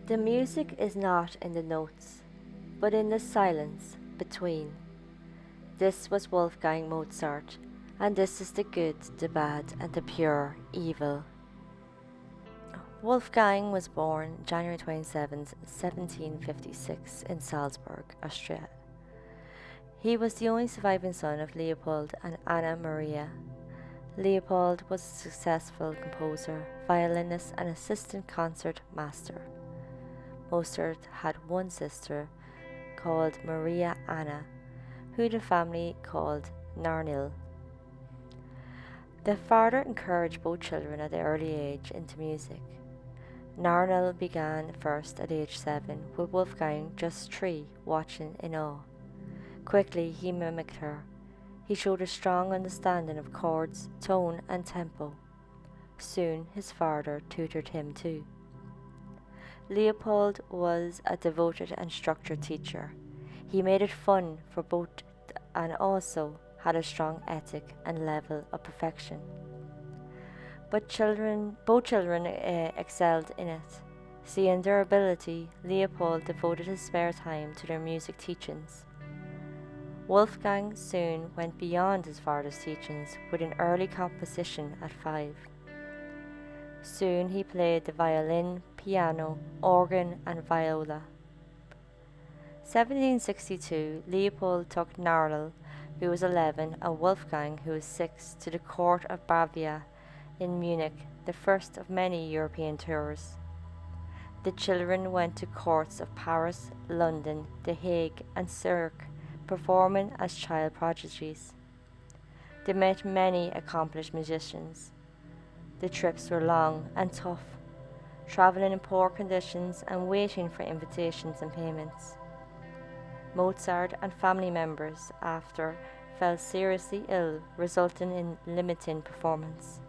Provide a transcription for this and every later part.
The music is not in the notes, but in the silence between. This was Wolfgang Mozart, and this is the good, the bad, and the pure evil. Wolfgang was born January 27, 1756 in Salzburg, Austria. He was the only surviving son of Leopold and Anna Maria. Leopold was a successful composer, violinist, and assistant concert master. Mozart had one sister called Maria Anna, who the family called Narnil. The father encouraged both children at an early age into music. Narnil began first at age 7, with Wolfgang just 3, watching in awe. Quickly he mimicked her. He showed a strong understanding of chords, tone, and tempo. Soon his father tutored him too. Leopold was a devoted and structured teacher. He made it fun for both and also had a strong ethic and level of perfection. But both children excelled in it. Seeing their ability, Leopold devoted his spare time to their music teachings. Wolfgang soon went beyond his father's teachings with an early composition at 5. Soon he played the violin, piano, organ, and viola. 1762, Leopold took Narl, who was 11, and Wolfgang, who was 6, to the court of Bavaria in Munich, the first of many European tours. The children went to courts of Paris, London, The Hague, and Zurich, performing as child prodigies. They met many accomplished musicians. The trips were long and tough, travelling in poor conditions and waiting for invitations and payments. Mozart and family members after fell seriously ill, resulting in limiting performance.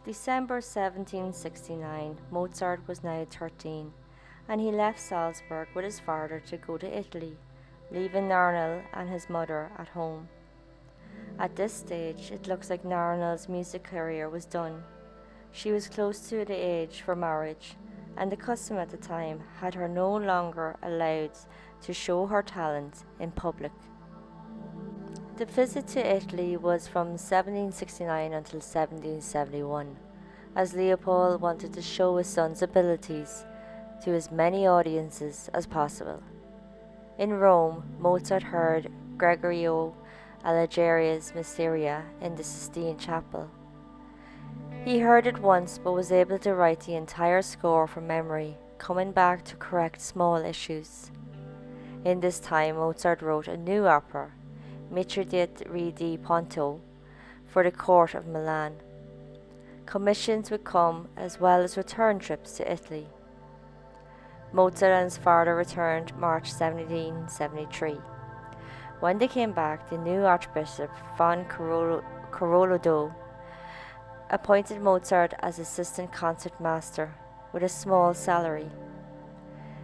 December 1769, Mozart was now 13, and he left Salzburg with his father to go to Italy, leaving Narnil and his mother at home. At this stage, it looks like Narnil's music career was done. She was close to the age for marriage, and the custom at the time had her no longer allowed to show her talent in public. The visit to Italy was from 1769 until 1771, as Leopold wanted to show his son's abilities to as many audiences as possible. In Rome, Mozart heard Gregorio Allegri's Miseria in the Sistine Chapel. He heard it once but was able to write the entire score from memory, coming back to correct small issues. In this time, Mozart wrote a new opera, Mitradet re di Ponto, for the court of Milan. Commissions would come as well as return trips to Italy. Mozart and his father returned March 1773. When they came back, the new Archbishop von Caroldo appointed Mozart as assistant concert master with a small salary.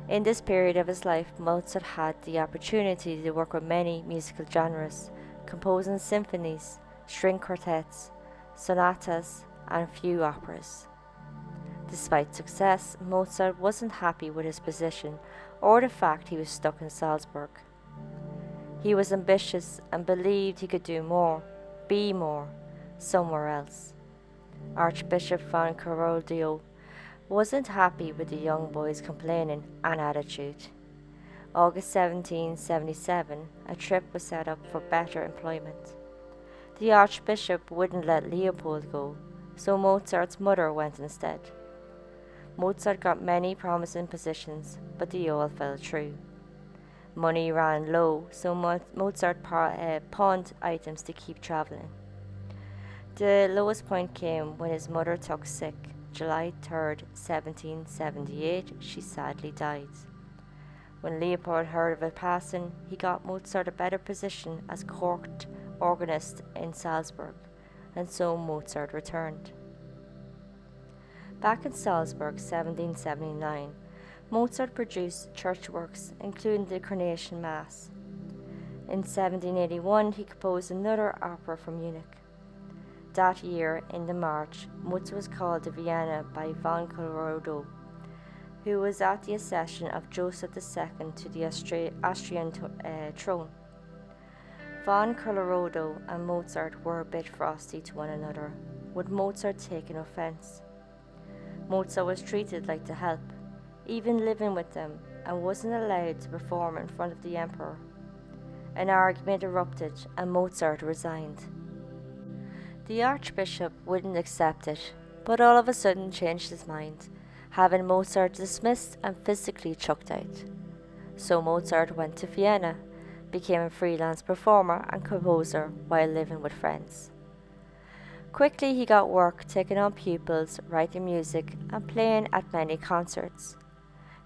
In this period of his life, Mozart had the opportunity to work with many musical genres, composing symphonies, string quartets, sonatas, and a few operas. Despite success, Mozart wasn't happy with his position or the fact he was stuck in Salzburg. He was ambitious and believed he could do more, be more, somewhere else. Archbishop von Caroldo wasn't happy with the young boy's complaining and attitude. August 1777, a trip was set up for better employment. The Archbishop wouldn't let Leopold go, so Mozart's mother went instead. Mozart got many promising positions, but they all fell through. Money ran low, so Mozart pawned items to keep travelling. The lowest point came when his mother took sick. July 3, 1778, she sadly died. When Leopold heard of her passing, he got Mozart a better position as court organist in Salzburg, and so Mozart returned. Back in Salzburg, 1779, Mozart produced church works, including the Coronation Mass. In 1781, he composed another opera for Munich. That year, in the March, Mozart was called to Vienna by von Caroldo, who was at the accession of Joseph II to the Austrian throne. Von Colorado and Mozart were a bit frosty to one another, with Mozart taking offence. Mozart was treated like the help, even living with them, and wasn't allowed to perform in front of the emperor. An argument erupted and Mozart resigned. The archbishop wouldn't accept it, but all of a sudden changed his mind, having Mozart dismissed and physically chucked out. So Mozart went to Vienna, became a freelance performer and composer while living with friends. Quickly he got work taking on pupils, writing music and playing at many concerts.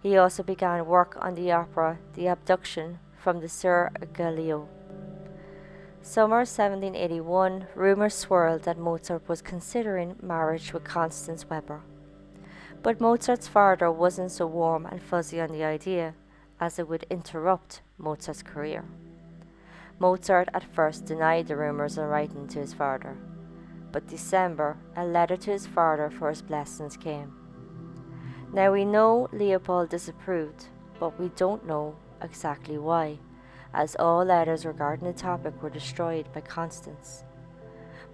He also began work on the opera The Abduction from the Sir Galileo. Summer 1781, rumours swirled that Mozart was considering marriage with Constance Weber. But Mozart's father wasn't so warm and fuzzy on the idea, as it would interrupt Mozart's career. Mozart at first denied the rumours in writing to his father, but December, a letter to his father for his blessings came. Now we know Leopold disapproved, but we don't know exactly why, as all letters regarding the topic were destroyed by Constance.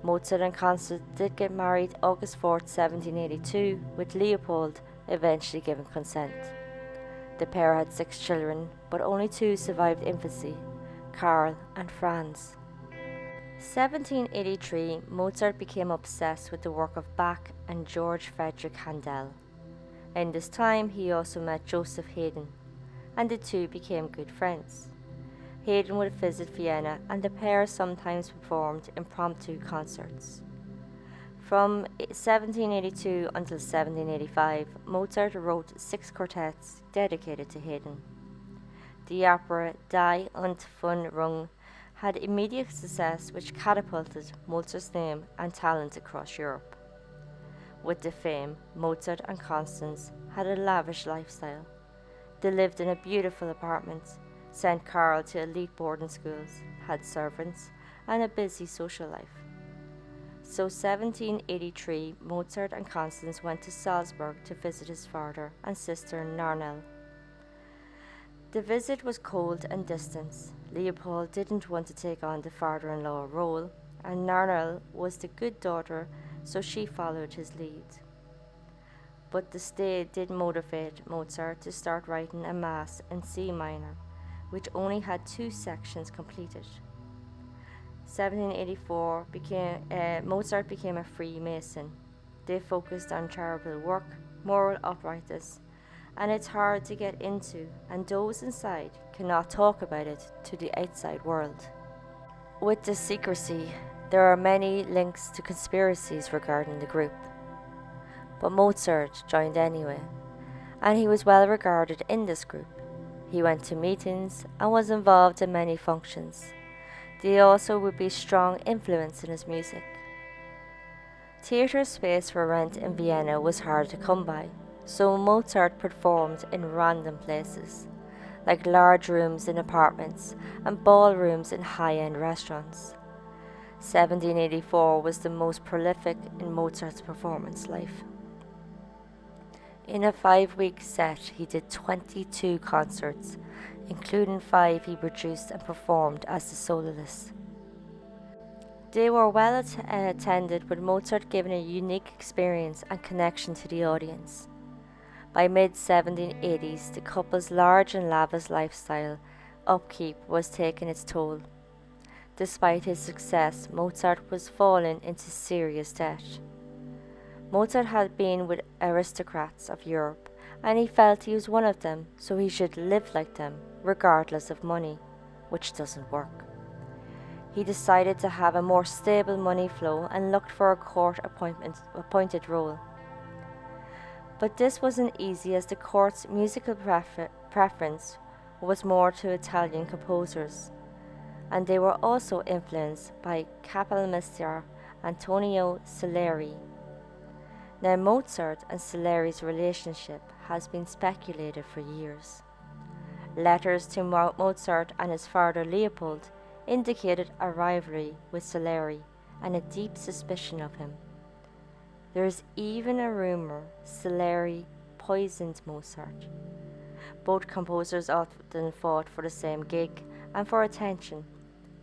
Mozart and Constance did get married August 4, 1782, with Leopold eventually giving consent. The pair had 6 children, but only 2 survived infancy, Karl and Franz. 1783, Mozart became obsessed with the work of Bach and George Friedrich Handel. In this time, he also met Joseph Haydn, and the two became good friends. Haydn would visit Vienna, and the pair sometimes performed impromptu concerts. From 1782 until 1785, Mozart wrote 6 quartets dedicated to Haydn. The opera Die Entfernung had immediate success, which catapulted Mozart's name and talent across Europe. With the fame, Mozart and Constance had a lavish lifestyle. They lived in a beautiful apartment, sent Karl to elite boarding schools, had servants, and a busy social life. So 1783, Mozart and Constance went to Salzburg to visit his father and sister Narnell. The visit was cold and distant. Leopold didn't want to take on the father-in-law role, and Narnell was the good daughter, so she followed his lead. But the stay did motivate Mozart to start writing a Mass in C minor, which only had 2 sections completed. 1784, Mozart became a Freemason. They focused on charitable work, moral uprightness, and it's hard to get into, and those inside cannot talk about it to the outside world. With this secrecy, there are many links to conspiracies regarding the group. But Mozart joined anyway, and he was well regarded in this group. He went to meetings and was involved in many functions. They also would be strong influence in his music. Theatre space for rent in Vienna was hard to come by, so Mozart performed in random places, like large rooms in apartments and ballrooms in high-end restaurants. 1784 was the most prolific in Mozart's performance life. In a 5-week set, he did 22 concerts, including 5 he produced and performed as the soloist. They were well attended, with Mozart giving a unique experience and connection to the audience. By mid-1780s, the couple's large and lavish lifestyle, upkeep, was taking its toll. Despite his success, Mozart was falling into serious debt. Mozart had been with aristocrats of Europe, and he felt he was one of them, so he should live like them, regardless of money, which doesn't work. He decided to have a more stable money flow and looked for a court-appointed role. But this wasn't easy, as the court's musical preference was more to Italian composers, and they were also influenced by Kapellmeister Antonio Salieri. Now, Mozart and Salieri's relationship has been speculated for years. Letters to Mozart and his father Leopold indicated a rivalry with Salieri and a deep suspicion of him. There is even a rumor Salieri poisoned Mozart. Both composers often fought for the same gig and for attention,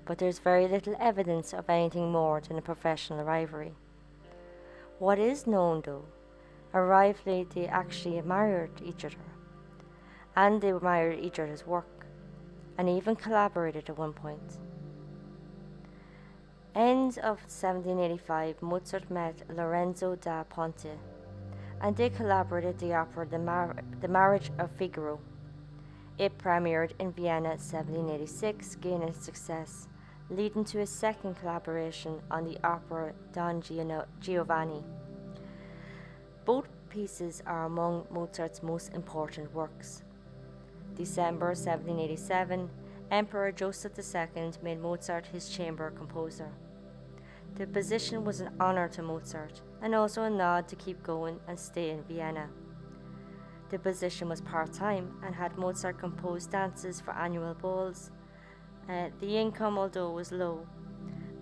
but there's very little evidence of anything more than a professional rivalry. What is known, though, a rivalry they actually admired each other, and they admired each other's work, and even collaborated at one point. End of 1785, Mozart met Lorenzo da Ponte, and they collaborated the opera The Marriage of Figaro. It premiered in Vienna in 1786, gaining success, leading to a second collaboration on the opera Don Giovanni. Both pieces are among Mozart's most important works. December 1787, Emperor Joseph II made Mozart his chamber composer. The position was an honor to Mozart and also a nod to keep going and stay in Vienna. The position was part-time and had Mozart compose dances for annual balls. The income, although, was low,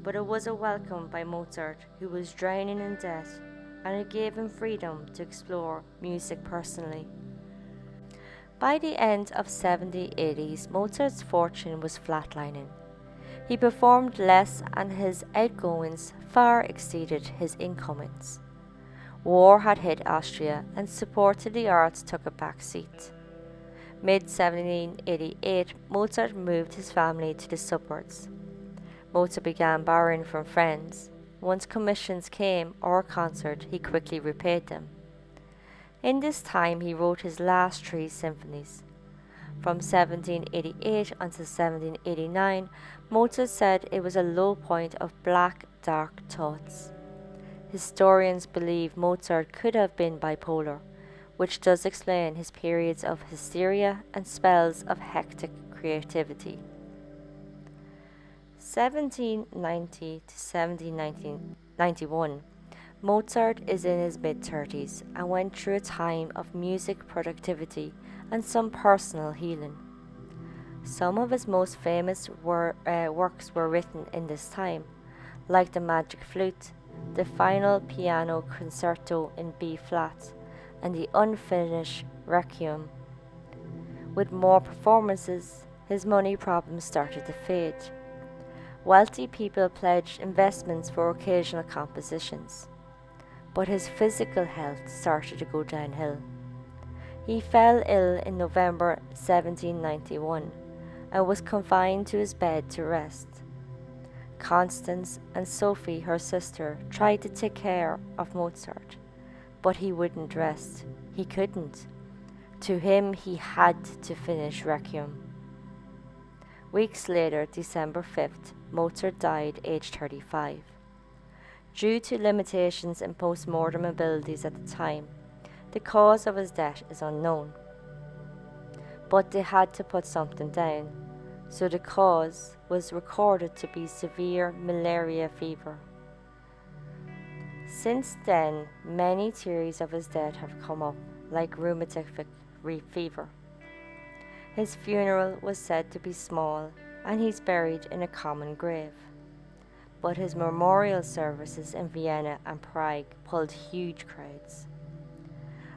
but it was a welcome by Mozart, who was drowning in debt, and it gave him freedom to explore music personally. By the end of 1780s, Mozart's fortune was flatlining. He performed less and his outgoings far exceeded his incomings. War had hit Austria and support to the arts took a back seat. Mid-1788, Mozart moved his family to the suburbs. Mozart began borrowing from friends. Once commissions came or a concert, he quickly repaid them. In this time, he wrote his last 3 symphonies. From 1788 until 1789, Mozart said it was a low point of black, dark thoughts. Historians believe Mozart could have been bipolar, which does explain his periods of hysteria and spells of hectic creativity. 1790 to 1791, Mozart is in his mid-30s and went through a time of music productivity and some personal healing. Some of his most famous works were written in this time, like the Magic Flute, the Final Piano Concerto in B-flat, and the unfinished Requiem. With more performances, his money problems started to fade. Wealthy people pledged investments for occasional compositions, but his physical health started to go downhill. He fell ill in November 1791 and was confined to his bed to rest. Constance and Sophie, her sister, tried to take care of Mozart, but he wouldn't rest. He couldn't. To him, he had to finish Requiem. Weeks later, December 5th, Mozart died aged 35. Due to limitations in post-mortem abilities at the time, the cause of his death is unknown. But they had to put something down, so the cause was recorded to be severe malaria fever. Since then, many theories of his death have come up, like rheumatic fever. His funeral was said to be small, and he's buried in a common grave. But his memorial services in Vienna and Prague pulled huge crowds.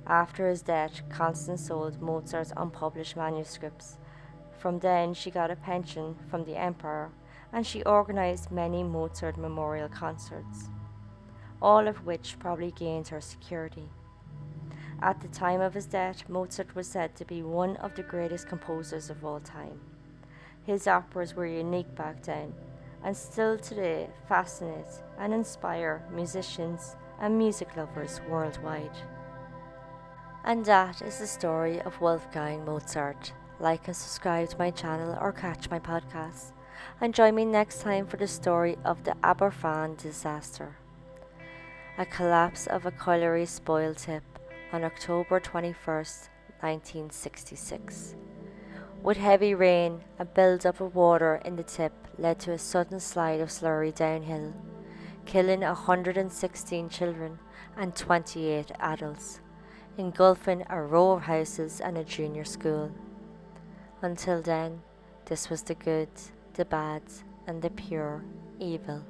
After his death, Constance sold Mozart's unpublished manuscripts. From then, she got a pension from the emperor, and she organized many Mozart memorial concerts, all of which probably gained her security. At the time of his death, Mozart was said to be one of the greatest composers of all time. His operas were unique back then, and still today fascinate and inspire musicians and music lovers worldwide. And that is the story of Wolfgang Mozart. Like and subscribe to my channel or catch my podcasts, and join me next time for the story of the Aberfan Disaster, a collapse of a colliery spoil tip on October 21st, 1966. With heavy rain, a build-up of water in the tip led to a sudden slide of slurry downhill, killing 116 children and 28 adults, engulfing a row of houses and a junior school. Until then, this was the good, the bad, and the pure evil.